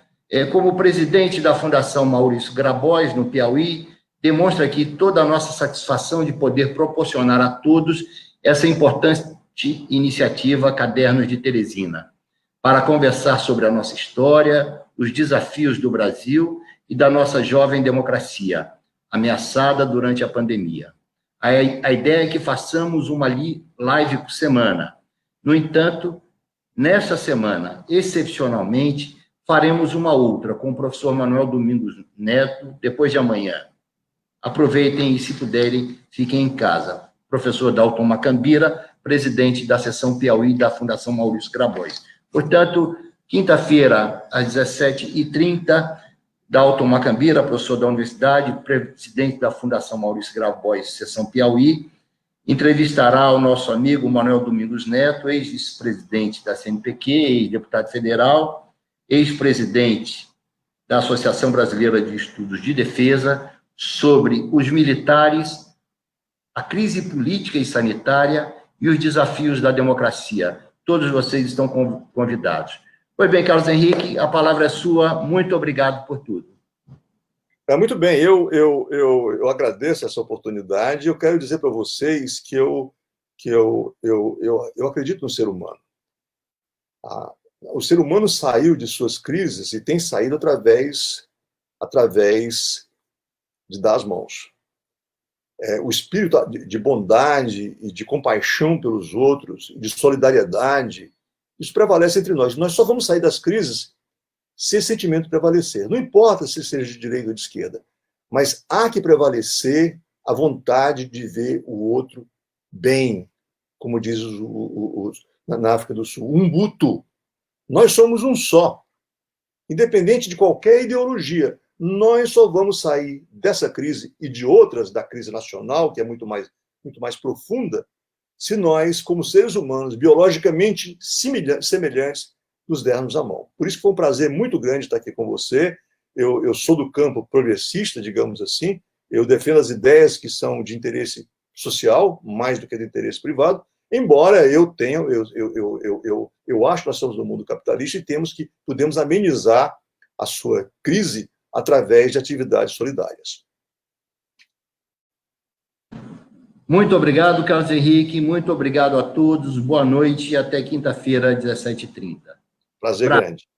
como presidente da Fundação Maurício Grabois, no Piauí, demonstra aqui toda a nossa satisfação de poder proporcionar a todos essa importante iniciativa Cadernos de Teresina, para conversar sobre a nossa história, os desafios do Brasil e da nossa jovem democracia, ameaçada durante a pandemia. A ideia é que façamos uma live por semana. No entanto, nessa semana, excepcionalmente, faremos uma outra com o professor Manuel Domingos Neto, depois de amanhã. Aproveitem e, se puderem, fiquem em casa. Professor Dalton Macambira, presidente da seção Piauí da Fundação Maurício Grabois. Portanto, quinta-feira, às 17h30, Dalton Macambira, professor da Universidade, presidente da Fundação Maurício Grabois, seção Piauí, entrevistará o nosso amigo Manuel Domingos Neto, ex-vice-presidente da CNPq, ex-deputado federal, ex-presidente da Associação Brasileira de Estudos de Defesa, sobre os militares, a crise política e sanitária e os desafios da democracia. Todos vocês estão convidados. Pois bem, Carlos Henrique, a palavra é sua. Muito obrigado por tudo. Muito bem, eu agradeço essa oportunidade. Eu quero dizer para vocês que eu acredito no ser humano. O ser humano saiu de suas crises e tem saído através de dar as mãos. O espírito de bondade e de compaixão pelos outros, de solidariedade, isso prevalece entre nós. Nós só vamos sair das crises se esse sentimento prevalecer. Não importa se seja de direita ou de esquerda, mas há que prevalecer a vontade de ver o outro bem, como diz na África do Sul, Ubuntu. Nós somos um só, independente de qualquer ideologia. Nós só vamos sair dessa crise e de outras, da crise nacional, que é muito mais profunda, se nós, como seres humanos, biologicamente semelhantes, nos dermos a mão. Por isso foi um prazer muito grande estar aqui com você. Eu sou do campo progressista, digamos assim. Eu defendo as ideias que são de interesse social, mais do que de interesse privado, embora eu acho que nós somos no mundo capitalista e podemos amenizar a sua crise através de atividades solidárias. Muito obrigado, Carlos Henrique. Muito obrigado a todos. Boa noite e até quinta-feira, às 17h30. Prazer grande.